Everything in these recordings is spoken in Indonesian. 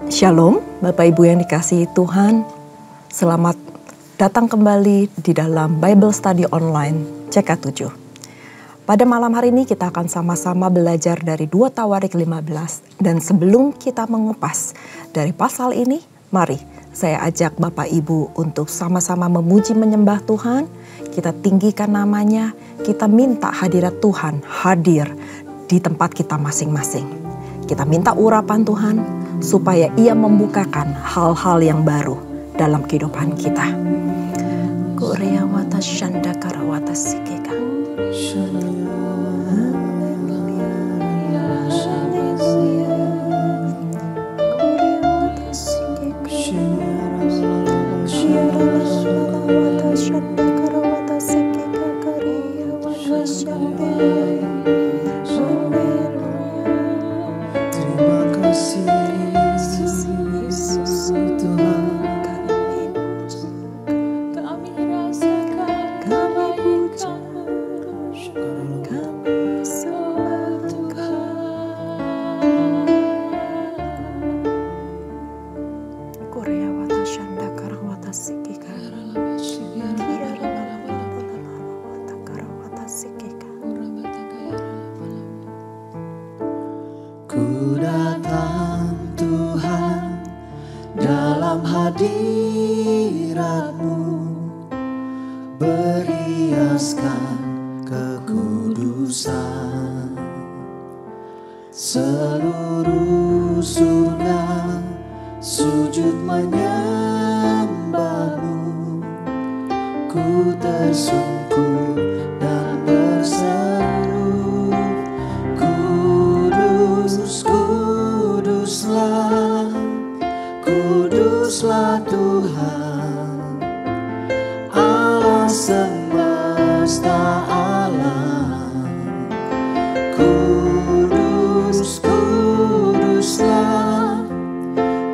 Shalom, Bapak Ibu yang dikasihi Tuhan. Selamat datang kembali di dalam Bible Study Online CK7. Pada malam hari ini kita akan sama-sama belajar dari 2 Tawarik 15. Dan sebelum kita mengupas dari pasal ini, mari saya ajak Bapak Ibu untuk sama-sama memuji menyembah Tuhan. Kita tinggikan namanya, kita minta hadirat Tuhan hadir di tempat kita masing-masing. Kita minta urapan Tuhan supaya Ia membukakan hal-hal yang baru dalam kehidupan kita. Korea wata shanda karawata sikeka. Ku datang Tuhan dalam hadirat-Mu, berhiaskan kekudusan. Seluruh surga sujud menyembah-Mu, ku tersungkur dan berseru, Kudus, kuduslah, kuduslah Tuhan, Allah semesta alam. Kudus, kuduslah,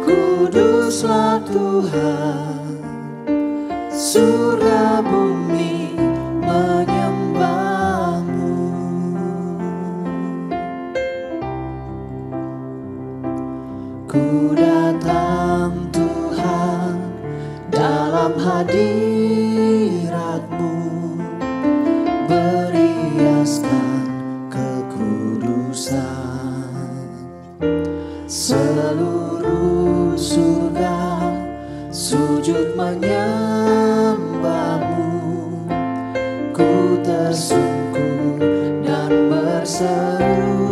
kuduslah Tuhan, surga bumi menyembah-Mu. Ku datang Tuhan dalam hadirat-Mu, berhiaskan kekudusan. Seluruh surga sujud menyembah-Mu, ku tersungkur dan berseru,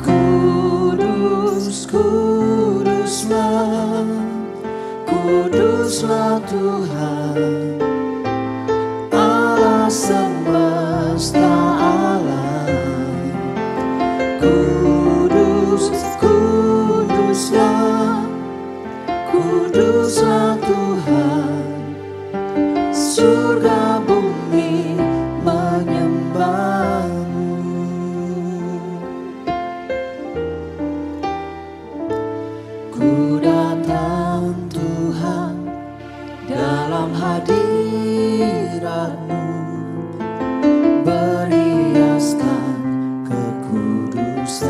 Kudus, kuduslah, kuduslah Tuhan, Allah semesta alam. Kudus, kuduslah, kuduslah Tuhan, surga bumi menyembah-Mu. Ku datang Tuhan dalam hadirat-Mu, berhiaskan kekudusan.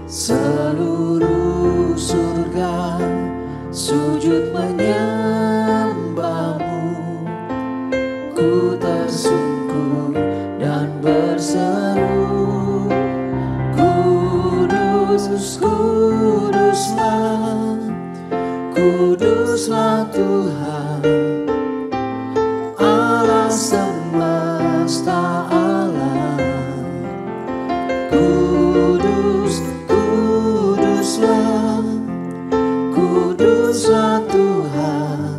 Seluruh surga sujud menyembah-Mu, ku tersungkur dan berseru, Kudus, kuduslah, kuduslah Tuhan, Allah semesta alam. Kudus, kuduslah, kuduslah Tuhan,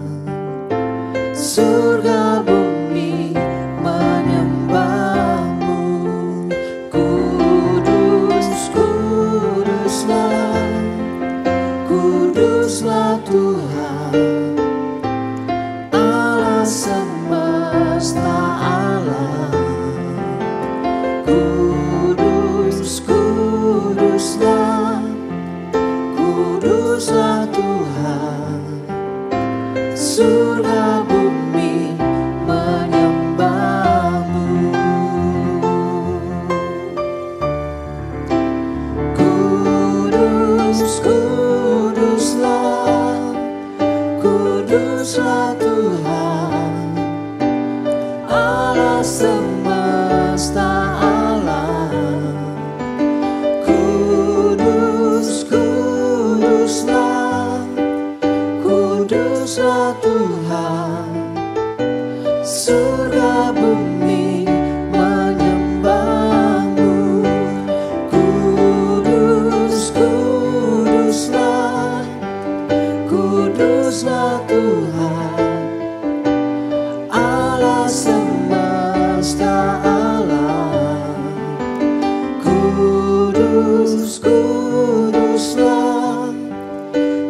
kuduslah,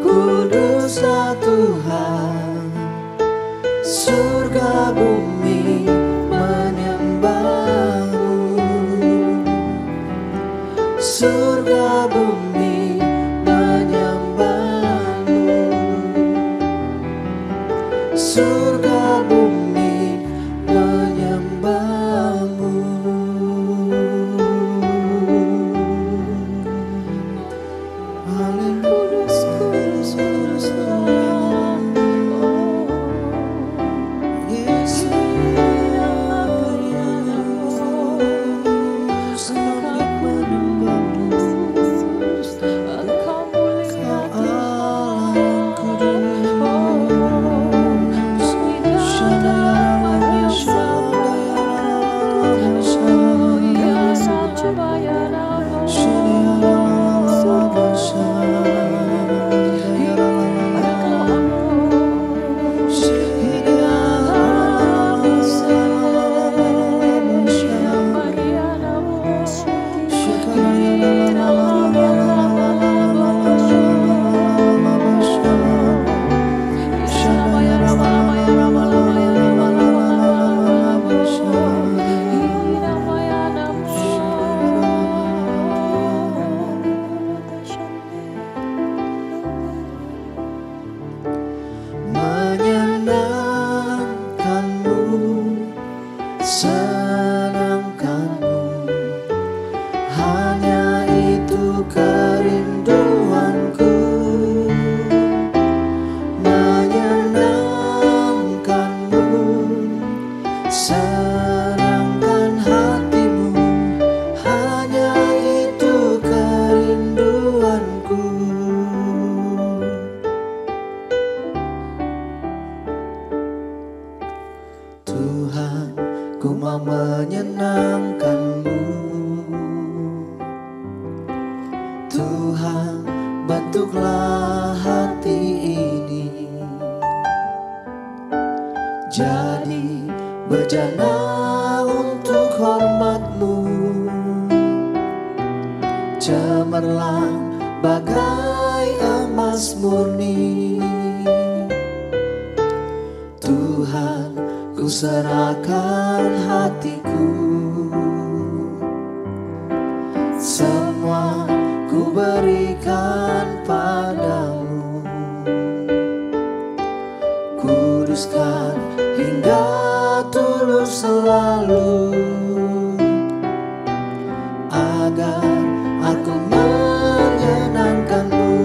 kuduslah Tuhan. Surga bumi menyembahmu, surga bumi menyembahmu, surga bumi menyembahmu. Haleluya, kudus, kudus, Yesus. Tuhan, ku mau menyenangkan-Mu. Tuhan, bentuklah hati ini jadi bejana untuk hormat-Mu, cemerlang bagai emas murni. Tuhan, ku serahkan hatiku, semua ku berikan padamu. Kuduskan hingga tulus selalu, agar aku menyenangkan-Mu,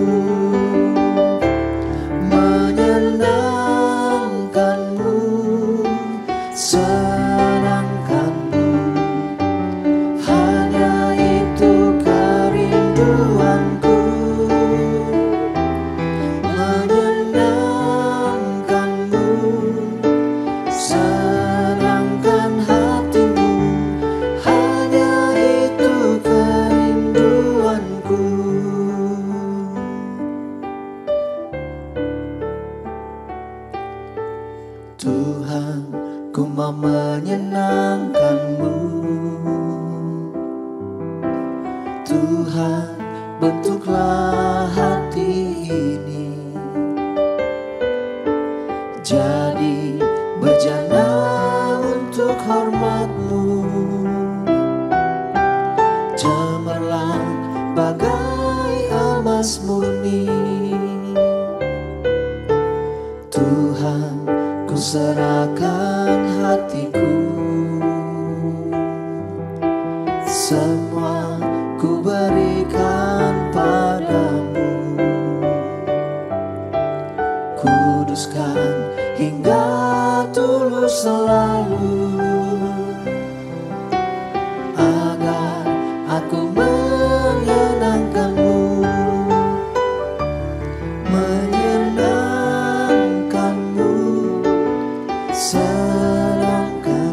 menyenangkan-Mu, senangkan-Mu. Hanya itu kerinduanku, menyenangkan-Mu, senangkan hatimu. Hanya itu kerinduanku. Tuhan, ku mau menyenangkan-Mu. Tuhan, bentuklah hati ini jadi bejana untuk hormat-Mu, cemerlang bagai emas murni. Tuhan, ku serahkan hatiku, semua ku berikan padamu. Kuduskan hingga tulus selalu, agar aku menyenangkan-Mu, menyenangkan-Mu, senangkan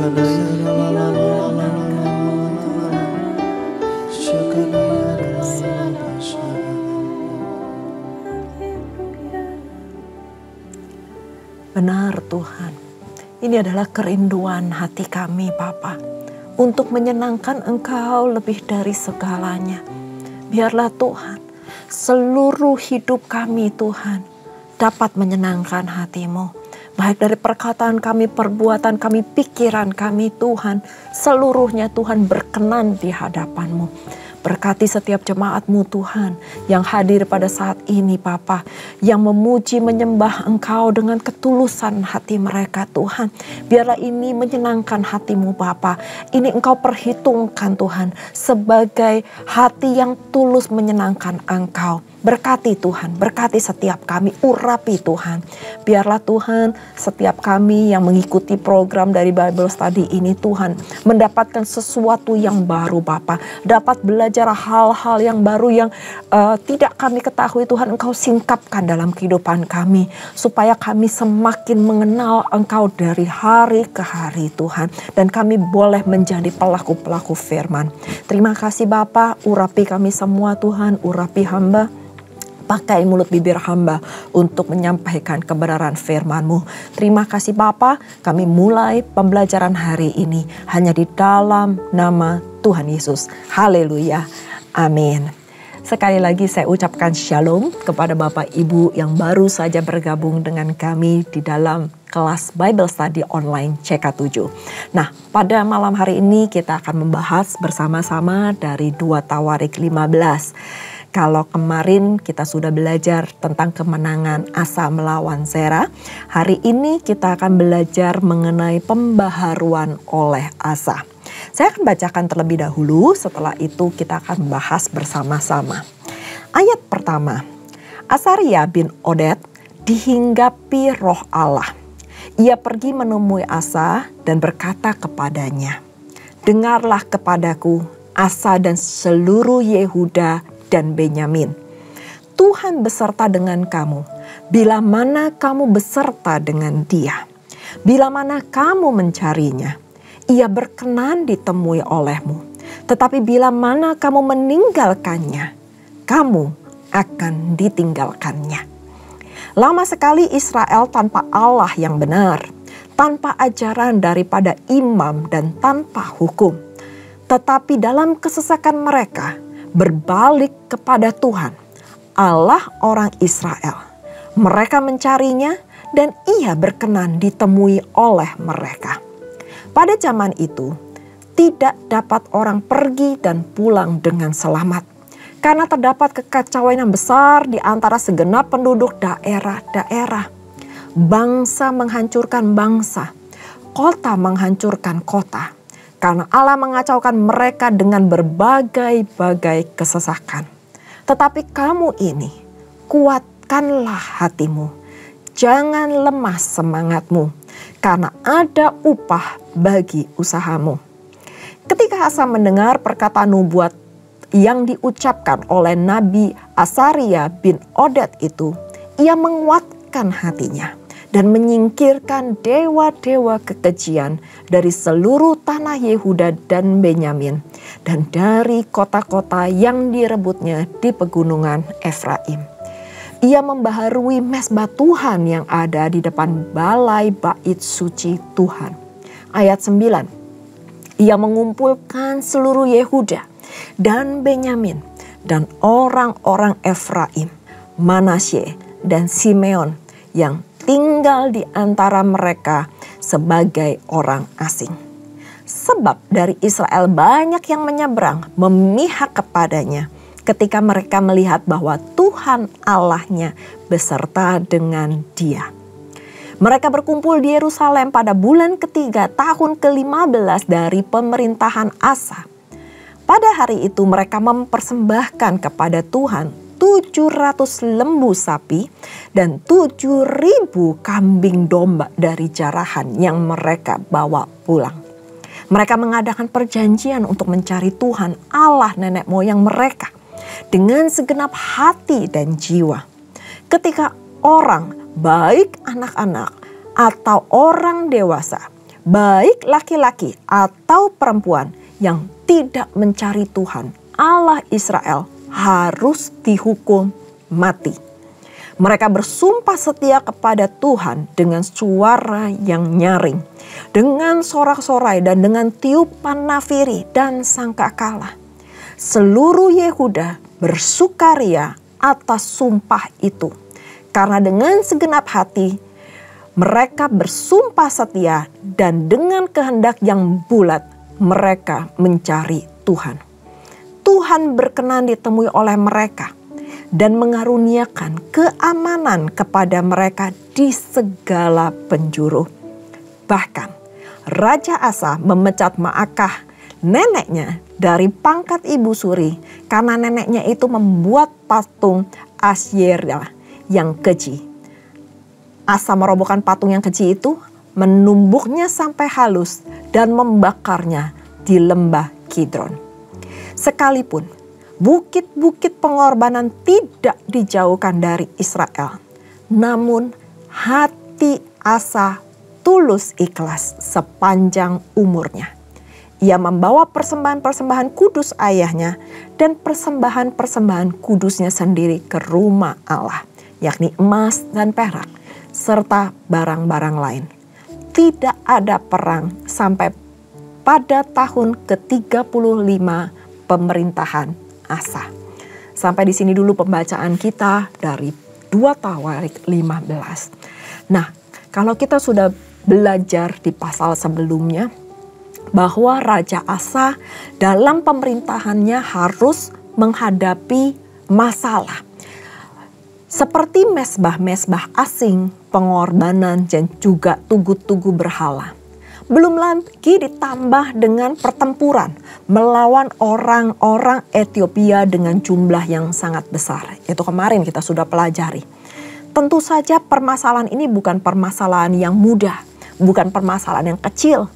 Benar Tuhan, ini adalah kerinduan hati kami Bapa, untuk menyenangkan Engkau lebih dari segalanya. Biarlah Tuhan, seluruh hidup kami Tuhan, dapat menyenangkan hati-Mu. Baik dari perkataan kami, perbuatan kami, pikiran kami Tuhan, seluruhnya Tuhan berkenan di hadapan-Mu. Berkati setiap jemaat-Mu Tuhan yang hadir pada saat ini Bapa, yang memuji menyembah Engkau dengan ketulusan hati mereka Tuhan. Biarlah ini menyenangkan hati-Mu Bapa. Ini Engkau perhitungkan Tuhan sebagai hati yang tulus menyenangkan Engkau. Berkati Tuhan, berkati setiap kami, urapi Tuhan. Biarlah Tuhan setiap kami yang mengikuti program dari Bible Study ini Tuhan, mendapatkan sesuatu yang baru Bapa. Dapat belajar hal-hal yang baru yang tidak kami ketahui Tuhan, Engkau singkapkan dalam kehidupan kami. Supaya kami semakin mengenal Engkau dari hari ke hari Tuhan. Dan kami boleh menjadi pelaku-pelaku firman. Terima kasih Bapa, urapi kami semua Tuhan, urapi hamba. Pakai mulut bibir hamba untuk menyampaikan kebenaran firman-Mu. Terima kasih Bapa, kami mulai pembelajaran hari ini hanya di dalam nama Tuhan Yesus. Haleluya. Amin. Sekali lagi saya ucapkan shalom kepada Bapak Ibu yang baru saja bergabung dengan kami di dalam kelas Bible Study online CK7. Nah, pada malam hari ini kita akan membahas bersama-sama dari 2 Tawarik 15. Kalau kemarin kita sudah belajar tentang kemenangan Asa melawan Zera, hari ini kita akan belajar mengenai pembaharuan oleh Asa. Saya akan bacakan terlebih dahulu, setelah itu kita akan membahas bersama-sama. Ayat pertama, Asaria bin Oded dihinggapi roh Allah. Ia pergi menemui Asa dan berkata kepadanya, "Dengarlah kepadaku, Asa dan seluruh Yehuda dan Benyamin. Tuhan beserta dengan kamu, bila mana kamu beserta dengan dia. Bila mana kamu mencarinya, ia berkenan ditemui olehmu. Tetapi bila mana kamu meninggalkannya, kamu akan ditinggalkannya." Lama sekali Israel tanpa Allah yang benar, tanpa ajaran daripada imam dan tanpa hukum. Tetapi dalam kesesakan mereka, berbalik kepada Tuhan, Allah orang Israel. Mereka mencarinya dan ia berkenan ditemui oleh mereka. Pada zaman itu, tidak dapat orang pergi dan pulang dengan selamat. Karena terdapat kekacauan yang besar di antara segenap penduduk daerah-daerah. Bangsa menghancurkan bangsa, kota menghancurkan kota. Karena Allah mengacaukan mereka dengan berbagai-bagai kesesakan. Tetapi kamu ini, kuatkanlah hatimu. Jangan lemah semangatmu, karena ada upah bagi usahamu. Ketika Asa mendengar perkataan nubuat yang diucapkan oleh Nabi Asaria bin Oded itu, ia menguatkan hatinya dan menyingkirkan dewa-dewa kekejian dari seluruh tanah Yehuda dan Benyamin, dan dari kota-kota yang direbutnya di pegunungan Efraim. Ia membaharui mezbah Tuhan yang ada di depan balai bait suci Tuhan. Ayat 9. Ia mengumpulkan seluruh Yehuda dan Benyamin dan orang-orang Efraim, Manasye dan Simeon yang tinggal di antara mereka sebagai orang asing. Sebab dari Israel banyak yang menyeberang memihak kepadanya ketika mereka melihat bahwa Tuhan Allahnya beserta dengan dia. Mereka berkumpul di Yerusalem pada bulan ketiga tahun ke-15 dari pemerintahan Asa. Pada hari itu mereka mempersembahkan kepada Tuhan 700 lembu sapi dan 7.000 kambing domba dari jarahan yang mereka bawa pulang. Mereka mengadakan perjanjian untuk mencari Tuhan Allah nenek moyang mereka dengan segenap hati dan jiwa. Ketika orang, baik anak-anak atau orang dewasa, baik laki-laki atau perempuan yang tidak mencari Tuhan, Allah Israel, harus dihukum mati. Mereka bersumpah setia kepada Tuhan dengan suara yang nyaring, dengan sorak-sorai dan dengan tiupan nafiri dan sangkakala. Seluruh Yehuda bersukaria atas sumpah itu, karena dengan segenap hati mereka bersumpah setia dan dengan kehendak yang bulat mereka mencari Tuhan. Tuhan berkenan ditemui oleh mereka dan mengaruniakan keamanan kepada mereka di segala penjuru. Bahkan Raja Asa memecat Maakah, neneknya, dari pangkat ibu suri karena neneknya itu membuat patung Asyera yang keji. Asa merobohkan patung yang keji itu, menumbuknya sampai halus dan membakarnya di lembah Kidron. Sekalipun bukit-bukit pengorbanan tidak dijauhkan dari Israel, namun hati Asa tulus ikhlas sepanjang umurnya. Ia membawa persembahan-persembahan kudus ayahnya dan persembahan-persembahan kudusnya sendiri ke rumah Allah, yakni emas dan perak, serta barang-barang lain. Tidak ada perang sampai pada tahun ke-35 pemerintahan Asa. Sampai di sini dulu pembacaan kita dari 2 Tawarik 15. Nah, kalau kita sudah belajar di pasal sebelumnya bahwa Raja Asa dalam pemerintahannya harus menghadapi masalah seperti mesbah-mesbah asing, pengorbanan, dan juga tugu-tugu berhala. Belum lagi ditambah dengan pertempuran melawan orang-orang Ethiopia dengan jumlah yang sangat besar. Itu kemarin kita sudah pelajari. Tentu saja permasalahan ini bukan permasalahan yang mudah, bukan permasalahan yang kecil.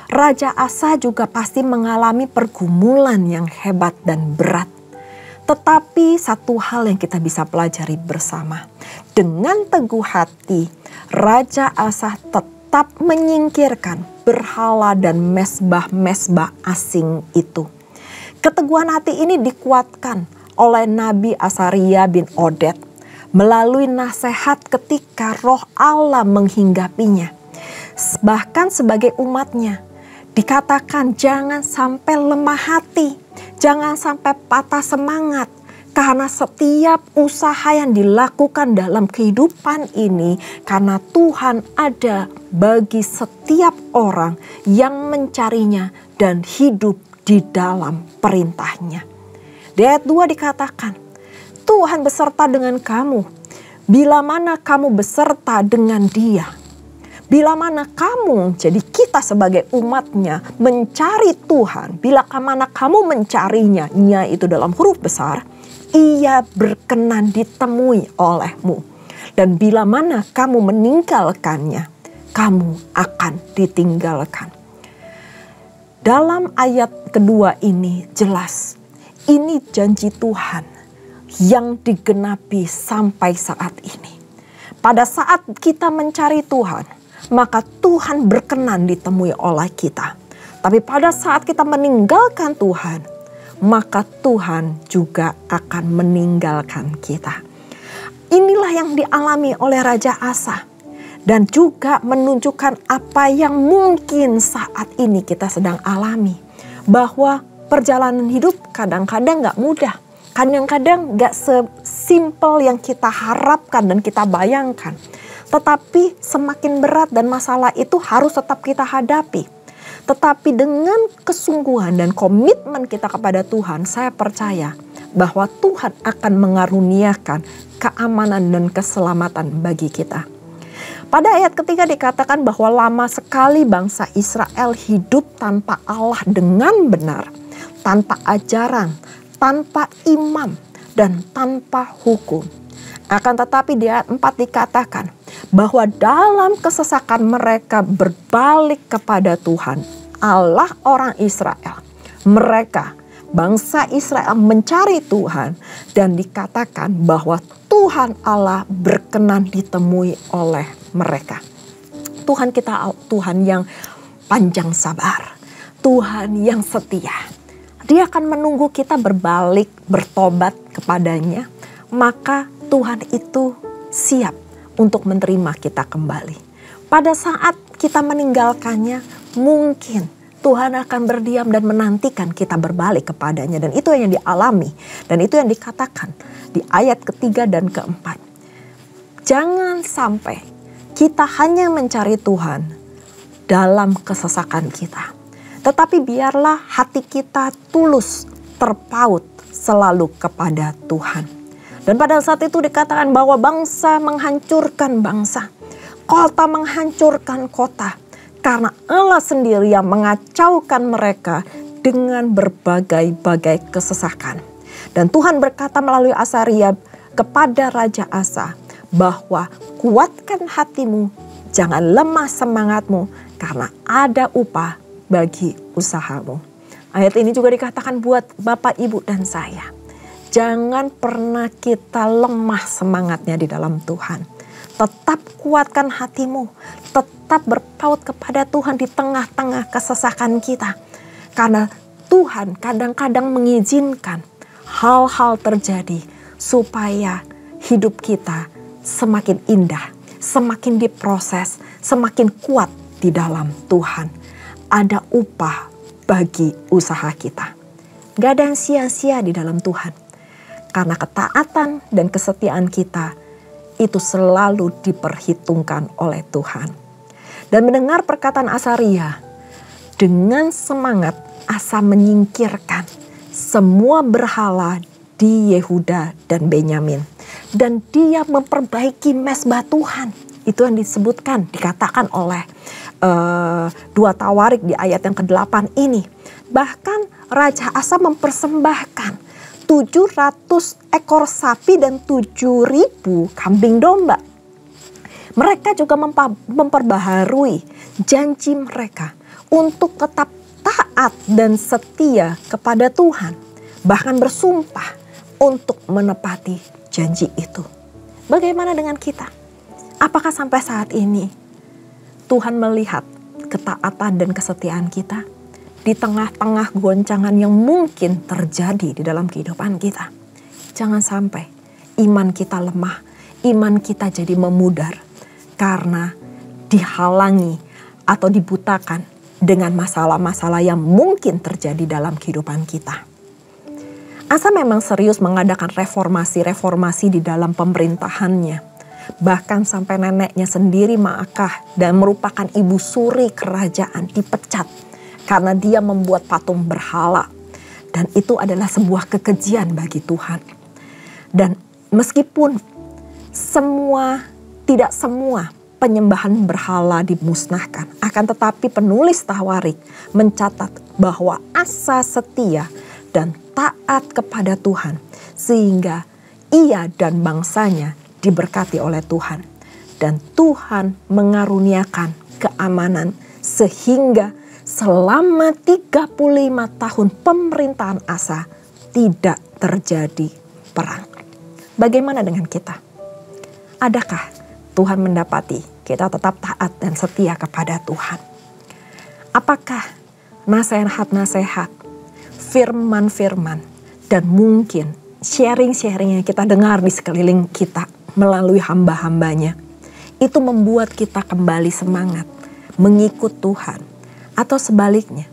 Raja Asa juga pasti mengalami pergumulan yang hebat dan berat. Tetapi satu hal yang kita bisa pelajari bersama. Dengan teguh hati, Raja Asa tetap menyingkirkan berhala dan mesbah-mesbah asing itu. Keteguhan hati ini dikuatkan oleh Nabi Asaria bin Oded melalui nasihat ketika Roh Allah menghinggapinya. Bahkan sebagai umatnya dikatakan jangan sampai lemah hati, jangan sampai patah semangat. Karena setiap usaha yang dilakukan dalam kehidupan ini, karena Tuhan ada bagi setiap orang yang mencarinya dan hidup di dalam perintahnya. Di ayat 2 dikatakan, Tuhan beserta dengan kamu, bila mana kamu beserta dengan Dia. Bila mana kamu, jadi kita sebagai umatnya mencari Tuhan, bila mana kamu mencarinya, nya itu dalam huruf besar, Ia berkenan ditemui olehmu. Dan bila mana kamu meninggalkannya, kamu akan ditinggalkan. Dalam ayat kedua ini jelas, ini janji Tuhan yang digenapi sampai saat ini. Pada saat kita mencari Tuhan, maka Tuhan berkenan ditemui oleh kita. Tapi pada saat kita meninggalkan Tuhan, maka Tuhan juga akan meninggalkan kita. Inilah yang dialami oleh Raja Asa. Dan juga menunjukkan apa yang mungkin saat ini kita sedang alami. Bahwa perjalanan hidup kadang-kadang gak mudah. Kadang-kadang gak sesimpel yang kita harapkan dan kita bayangkan. Tetapi semakin berat dan masalah itu harus tetap kita hadapi. Tetapi dengan kesungguhan dan komitmen kita kepada Tuhan, saya percaya bahwa Tuhan akan mengaruniakan keamanan dan keselamatan bagi kita. Pada ayat ketiga dikatakan bahwa lama sekali bangsa Israel hidup tanpa Allah dengan benar, tanpa ajaran, tanpa imam, dan tanpa hukum. Akan tetapi di ayat 4 dikatakan bahwa dalam kesesakan mereka berbalik kepada Tuhan, Allah orang Israel. Mereka, bangsa Israel mencari Tuhan dan dikatakan bahwa Tuhan Allah berkenan ditemui oleh mereka. Tuhan kita Tuhan yang panjang sabar, Tuhan yang setia. Dia akan menunggu kita berbalik, bertobat kepadanya. Maka Tuhan itu siap untuk menerima kita kembali. Pada saat kita meninggalkannya, mungkin Tuhan akan berdiam dan menantikan kita berbalik kepadanya. Dan itu yang dialami. Dan itu yang dikatakan di ayat ketiga dan keempat. Jangan sampai kita hanya mencari Tuhan dalam kesesakan kita. Tetapi biarlah hati kita tulus, terpaut selalu kepada Tuhan. Dan pada saat itu dikatakan bahwa bangsa menghancurkan bangsa, kota menghancurkan kota, karena Allah sendiri yang mengacaukan mereka dengan berbagai-bagai kesesakan. Dan Tuhan berkata melalui Asaria kepada Raja Asa bahwa kuatkan hatimu, jangan lemah semangatmu, karena ada upah bagi usahamu. Ayat ini juga dikatakan buat Bapak, Ibu, dan saya. Jangan pernah kita lemah semangatnya di dalam Tuhan. Tetap kuatkan hatimu. Tetap berpaut kepada Tuhan di tengah-tengah kesesakan kita. Karena Tuhan kadang-kadang mengizinkan hal-hal terjadi supaya hidup kita semakin indah, semakin diproses, semakin kuat di dalam Tuhan. Ada upah bagi usaha kita. Gak ada yang sia-sia di dalam Tuhan. Karena ketaatan dan kesetiaan kita itu selalu diperhitungkan oleh Tuhan. Dan mendengar perkataan Asaria, dengan semangat Asa menyingkirkan semua berhala di Yehuda dan Benyamin. Dan dia memperbaiki mezbah Tuhan. Itu yang disebutkan, dikatakan oleh 2 Tawarik di ayat yang ke-8 ini. Bahkan Raja Asa mempersembahkan 700 ekor sapi dan 7.000 kambing domba. Mereka juga memperbaharui janji mereka untuk tetap taat dan setia kepada Tuhan. Bahkan bersumpah untuk menepati janji itu. Bagaimana dengan kita? Apakah sampai saat ini Tuhan melihat ketaatan dan kesetiaan kita di tengah-tengah goncangan yang mungkin terjadi di dalam kehidupan kita? Jangan sampai iman kita lemah, iman kita jadi memudar karena dihalangi atau dibutakan dengan masalah-masalah yang mungkin terjadi dalam kehidupan kita. Asa memang serius mengadakan reformasi-reformasi di dalam pemerintahannya. Bahkan sampai neneknya sendiri Maakah dan merupakan ibu suri kerajaan dipecat karena dia membuat patung berhala. Dan itu adalah sebuah kekejian bagi Tuhan. Dan meskipun tidak semua penyembahan berhala dimusnahkan, akan tetapi penulis Tawarik mencatat bahwa Asa setia dan taat kepada Tuhan sehingga ia dan bangsanya diberkati oleh Tuhan. Dan Tuhan mengaruniakan keamanan sehingga selama 35 tahun pemerintahan Asa tidak terjadi perang. Bagaimana dengan kita? Adakah Tuhan mendapati kita tetap taat dan setia kepada Tuhan? Apakah nasihat-nasihat, firman-firman, dan mungkin sharing-sharing yang kita dengar di sekeliling kita melalui hamba-hambanya itu membuat kita kembali semangat mengikut Tuhan, atau sebaliknya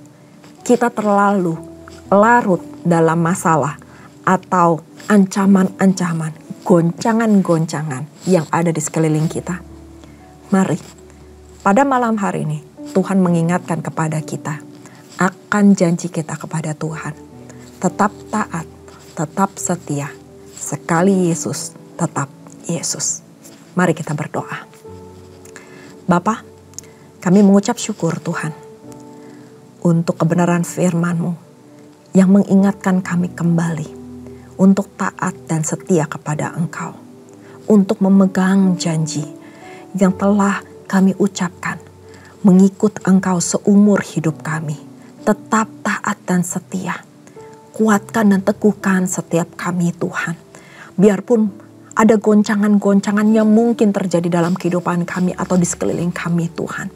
kita terlalu larut dalam masalah atau ancaman-ancaman, goncangan-goncangan yang ada di sekeliling kita? Mari pada malam hari ini Tuhan mengingatkan kepada kita akan janji kita kepada Tuhan. Tetap taat, tetap setia, sekali Yesus tetap Yesus. Mari kita berdoa. Bapa, kami mengucap syukur Tuhan untuk kebenaran firman-Mu yang mengingatkan kami kembali untuk taat dan setia kepada Engkau, untuk memegang janji yang telah kami ucapkan, mengikut Engkau seumur hidup kami. Tetap taat dan setia, kuatkan dan teguhkan setiap kami Tuhan. Biarpun ada goncangan-goncangan yang mungkin terjadi dalam kehidupan kami atau di sekeliling kami Tuhan.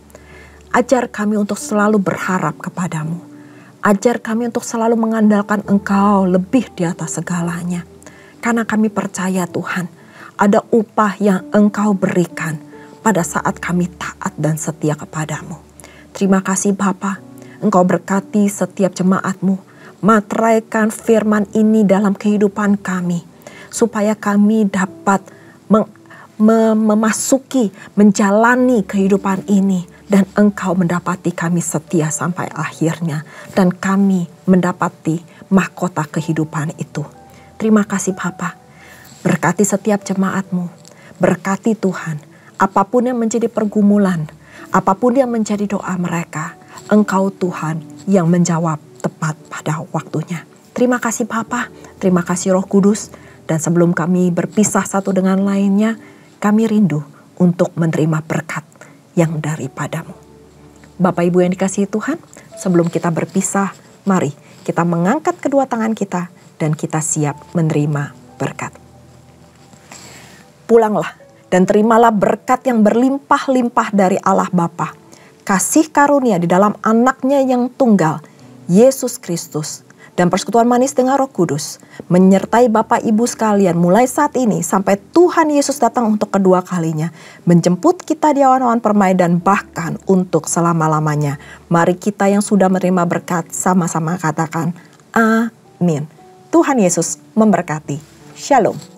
Ajar kami untuk selalu berharap kepadamu. Ajar kami untuk selalu mengandalkan Engkau lebih di atas segalanya. Karena kami percaya Tuhan, ada upah yang Engkau berikan pada saat kami taat dan setia kepadamu. Terima kasih Bapa, Engkau berkati setiap jemaat-Mu. Materaikan firman ini dalam kehidupan kami, supaya kami dapat memasuki, menjalani kehidupan ini. Dan Engkau mendapati kami setia sampai akhirnya. Dan kami mendapati mahkota kehidupan itu. Terima kasih Bapa. Berkati setiap jemaat-Mu. Berkati Tuhan. Apapun yang menjadi pergumulan, apapun yang menjadi doa mereka, Engkau Tuhan yang menjawab tepat pada waktunya. Terima kasih Bapa. Terima kasih Roh Kudus. Dan sebelum kami berpisah satu dengan lainnya, kami rindu untuk menerima berkat yang daripadamu. Bapak Ibu yang dikasihi Tuhan, sebelum kita berpisah, mari kita mengangkat kedua tangan kita dan kita siap menerima berkat. Pulanglah dan terimalah berkat yang berlimpah-limpah dari Allah Bapa, kasih karunia di dalam anaknya yang tunggal, Yesus Kristus, dan persekutuan manis dengan Roh Kudus menyertai Bapak Ibu sekalian mulai saat ini sampai Tuhan Yesus datang untuk kedua kalinya, menjemput kita di awan-awan permai dan bahkan untuk selama-lamanya. Mari kita yang sudah menerima berkat sama-sama katakan amin. Tuhan Yesus memberkati. Shalom.